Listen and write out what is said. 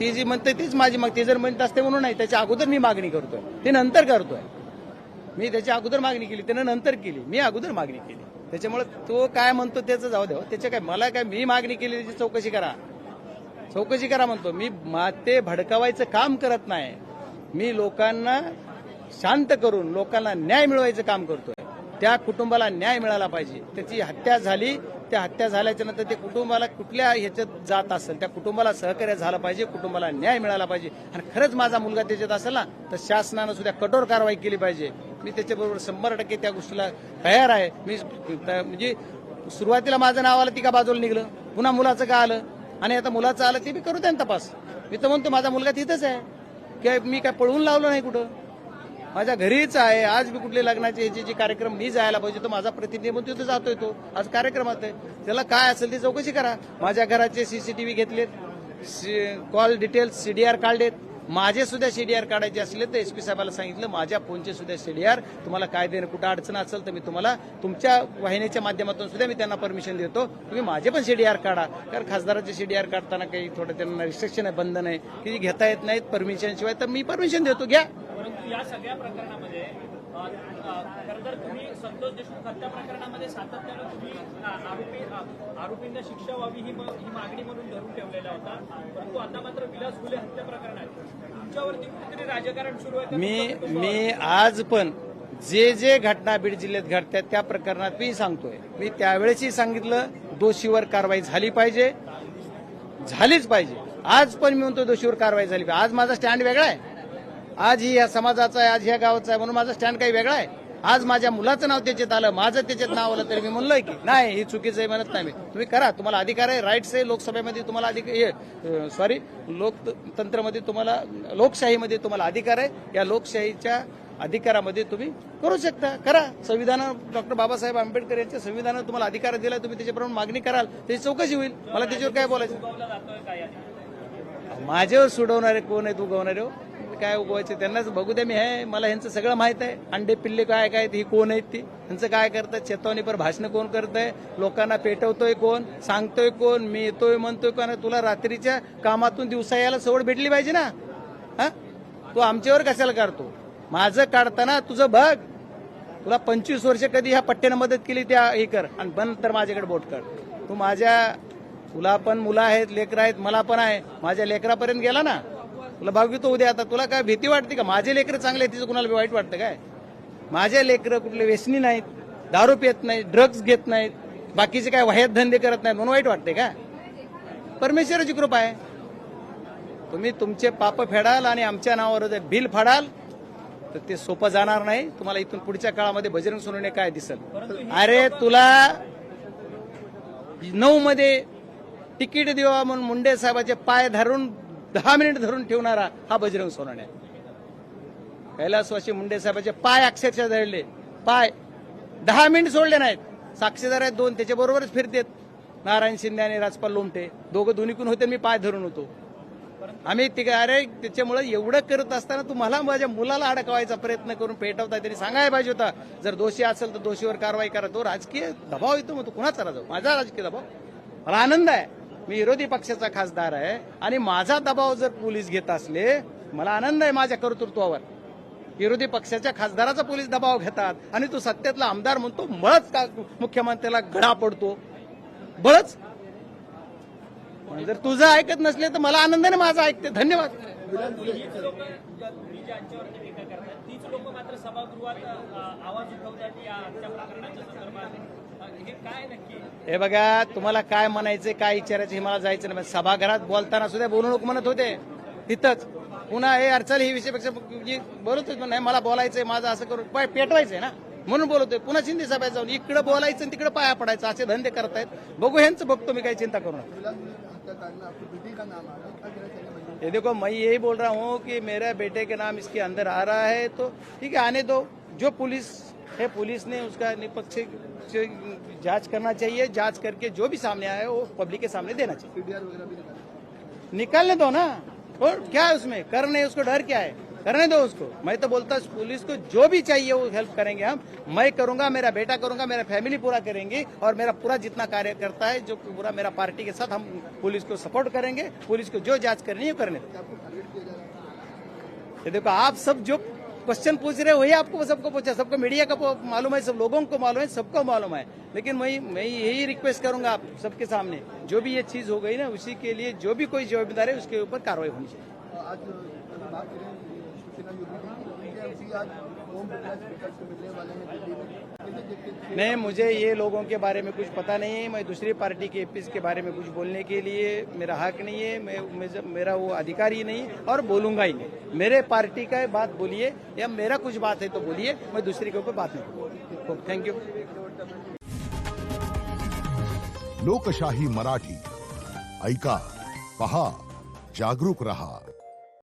ती जी म्हणते तीच माझी ती जर म्हणत असते म्हणून नाही, त्याच्या अगोदर मी मागणी करतोय, ते नंतर करतोय. मी त्याच्या अगोदर मागणी केली, त्यानं नंतर केली, मी अगोदर मागणी केली. त्याच्यामुळे तो काय म्हणतो त्याचं जाऊ द्या. त्याच्या काय मला काय, मी मागणी केली त्याची चौकशी करा म्हणतो. मी ते भडकावायचं काम करत नाही. मी लोकांना शांत करून लोकांना न्याय मिळवायचं काम करतोय. त्या कुटुंबाला न्याय मिळाला पाहिजे. त्याची हत्या झाली, त्या हत्या झाल्याच्या नंतर ते कुटुंबाला कुठल्या ह्याच्यात जात असेल त्या कुटुंबाला सहकार्य झालं पाहिजे, कुटुंबाला न्याय मिळाला पाहिजे. आणि खरंच माझा मुलगा त्याच्यात असेल ना तर शासनानं सुद्धा कठोर कारवाई केली पाहिजे. मी त्याच्याबरोबर 100% त्या गोष्टीला तयार आहे. मी म्हणजे सुरुवातीला माझं नाव आलं ती का बाजूला निघलं, पुन्हा मुलाचं का आलं आणि आता मुलाचं आलं ते बी करू द्या तपास. मी तर म्हणतो माझा मुलगा तिथंच आहे, की मी काय पळवून लावलं नाही कुठं, माझ्या घरीच आहे. आज मी कुठले लग्नाचे ह्याचे जे कार्यक्रम मी जायला पाहिजे तो माझा प्रतिनिधी म्हणून तिथं जातोय. तो आज कार्यक्रमात आहे, त्याला काय असेल ती चौकशी करा. माझ्या घराचे सीसीटीव्ही घेतलेत, कॉल डिटेल्स सीडीआर काढलेत. माझे सुद्धा सीडीआर काढायचे असले तर एसपी साहेबाला सांगितलं माझ्या फोनचे सुद्धा सीडीआर, तुम्हाला काय देणं कुठं अडचण असेल तर मी तुम्हाला तुमच्या वाहिनीच्या माध्यमातून सुद्धा मी त्यांना परमिशन देतो, तुम्ही माझे पण सीडीआर काढा. कारण खासदाराचे सीडीआर काढताना काही थोडं त्यांना रिस्ट्रिक्शन आहे, बंधन आहे की घेता येत नाहीत परमिशन शिवाय, तर मी परमिशन देतो, घ्या. परंतु या सगळ्या प्रकरणामध्ये खरं तर तुम्ही संतोष देशमुख हत्या प्रकरणामध्ये सातत्यानं तुम्ही आरोपींना शिक्षा व्हावी ही मागणी म्हणून धरून ठेवलेला होता. परंतु आता मात्र विलास घुले हत्या प्रकरणात तुमच्यावरती कुठेतरी राजकारण सुरू आहे. मी आज पण जे घटना बीड जिल्ह्यात घडतात त्या प्रकरणात मी सांगतोय, मी त्यावेळेसही सांगितलं दोषीवर कारवाई झाली पाहिजे, झालीच पाहिजे. आज पण मी म्हणतो दोषीवर कारवाई झाली पाहिजे. आज माझा स्टँड वेगळा आहे, आज ही या समाजाचा आहे, आज ह्या गावाचा आहे म्हणून माझा स्टँड काही वेगळा आहे. आज माझ्या मुलाचं नाव त्याच्यात आलं, माझं त्याच्यात नाव आलं तरी मी म्हणलोय की नाही ही चुकीचं आहे म्हणत नाही. मी तुम्ही करा, तुम्हाला अधिकार आहे, राईट्स आहे. लोकसभेमध्ये तुम्हाला लोकतंत्रमध्ये तुम्हाला लोकशाहीमध्ये तुम्हाला अधिकार आहे. या लोकशाहीच्या अधिकारामध्ये तुम्ही करू शकता, करा. संविधान डॉक्टर बाबासाहेब आंबेडकर यांच्या संविधानानं तुम्हाला अधिकार दिला, तुम्ही त्याच्याप्रमाणे मागणी कराल, त्याची चौकशी होईल. मला त्याच्यावर काय बोलायचं. माझ्यावर सोडवणारे कोण आहे, तू उगवणारे हो काय उगवायचे त्यांनाच बघू द्या. मी आहे, मला ह्यांचं सगळं माहित आहे. अंडे पिल्ले काय काय ही कोण आहेत, ती ह्यांचं काय करतात, चेतावणीपर भाषण कोण करतंय, लोकांना पेटवतोय कोण, सांगतोय कोण, मी येतोय म्हणतोय कोण. तुला रात्रीच्या कामातून दिवसा यायला सवड भेटली पाहिजे ना. हा, तू आमच्यावर कशाला काढतो. माझं काढताना तुझं बघ, तुला 25 वर्ष कधी ह्या पट्ट्यानं मदत केली त्या हे कर आणि बंद तर माझ्याकडे बोट कर. तुला पण मुलं आहेत, लेकरं आहेत, मला पण आहे. माझ्या लेकरापर्यंत गेला ना, तुला भागवितो उद्या. आता तुला काय भीती वाटते का माझे लेकरं चांगले आहेत तिचं कुणाला वाईट वाटतं काय. माझे लेकरं कुठले व्यसनी नाहीत, दारू पित नाहीत, ड्रग्ज घेत नाहीत, बाकीचे काय वाह्यात धंदे करत नाहीत म्हणून वाईट वाटते का. परमेश्वराची कृपा आहे. तुम्ही तुमचे पाप फेडाल आणि आमच्या नावावर जर बिल फाडाल तर ते सोपं जाणार नाही. तुम्हाला इथून पुढच्या काळामध्ये बजरंग सोनवणे काय दिसल. अरे तुला 9 मध्ये तिकीट देवा म्हणून मुंडे साहेबाचे पाय धरून 10 मिनिट धरून ठेवणारा हा बजरंग सोनवणे. कैलासवासी मुंडे साहेबाचे पाय अक्षरशः धरले, पाय 10 मिनिट सोडले नाहीत. साक्षीदार आहेत 2 त्याच्याबरोबरच फिरतेत, नारायण शिंदे आणि राजपाल लोमटे, दोन्हीकडून होते, मी पाय धरून होतो. आम्ही अरे त्याच्यामुळे एवढं करत असताना तुम्हाला माझ्या मुलाला अडकवायचा प्रयत्न करून पेटवता, त्यांनी सांगायला पाहिजे होता जर दोषी असेल तर दोषीवर कारवाई करा. तो राजकीय दबाव येतो, मग तो कुणाचा राजा, माझा राजकीय दबाव. मला आनंद आहे, मी विरोधी पक्षाचा खासदार आहे आणि माझा दबाव जर पोलीस घेत असले, मला आनंद आहे माझ्या कर्तृत्वावर. विरोधी पक्षाच्या खासदाराचा पोलीस दबाव घेतात आणि तो सत्तेतला आमदार म्हणतो बळच का मुख्यमंत्र्याला गळा पडतो, बळच. जर तुझं ऐकत नसले तर मला आनंदाने माझं ऐकते. धन्यवाद. हे बघा, तुम्हाला काय म्हणायचं काय विचारायचं हे मला जायचं नाही. सभागृहात बोलताना सुद्धा बोलू नको म्हणत होते तिथंच. पुन्हा हे अडचण ही विषयापेक्षा बोलतच नाही, मला बोलायचंय, माझं असं करून पाय पेटवायचंय ना म्हणून बोलतोय. पुन्हा शिंदे साहेब जाऊन इकडे बोलायचं आणि तिकडे पाया पडायचं असे धंदे करतायत. बघू ह्यांचं बघतो मी, काही चिंता करू नका. ये देखो, मैं यही बोल रहा हूँ कि मेरे बेटे के नाम इसके अंदर आ रहा है तो ठीक है, आने दो. जो पुलिस है, पुलिस ने उसका निष्पक्ष जांच करना चाहिए. जांच करके जो भी सामने आया वो पब्लिक के सामने देना चाहिए. निकालने दो ना, और क्या है उसमें, कर नहीं उसको डर क्या है. करने दो उसको। मैं तो बोलता हूं पुलिस को जो भी चाहिए वो हेल्प करेंगे हम। मैं करूंगा, मेरा बेटा करूंगा, मेरा फैमिली पूरा करेंगे और मेरा पूरा जितना कार्यकर्ता है जो पूरा मेरा पार्टी के साथ हम पुलिस को सपोर्ट करेंगे। पुलिस को जो जांच करनी है वो करने दो। ये देखो आप सब जो क्वेश्चन पूछ रहे हो वही आपको सबको पूछा, सबको मीडिया का मालूम है, सब लोगों को मालूम है, सबको मालूम है। लेकिन मैं यही रिक्वेस्ट करूंगा आप सबके सामने, जो भी ये चीज हो गई ना उसी के लिए जो भी कोई जिम्मेदार है उसके ऊपर कार्रवाई होनी चाहिए। आज बात करें शिवसेना योगी आज ओम प्रकाश विकास को मिलने वाले हैं दिल्ली में, कैसे देखते हैं? नहीं, मुझे ये लोगों के बारे में कुछ पता नहीं है। मैं दूसरी पार्टी के एपीस के बारे में कुछ बोलने के लिए मेरा हक नहीं है, मेरा वो अधिकार ही नहीं और बोलूंगा ही नहीं। मेरे पार्टी का बात बोलिए या मेरा कुछ बात है तो बोलिए, मैं दूसरे के ऊपर बात नहीं करूंगा। Thank you. लोकशाही मराठी ऐका, पहा, जागरूक रहा।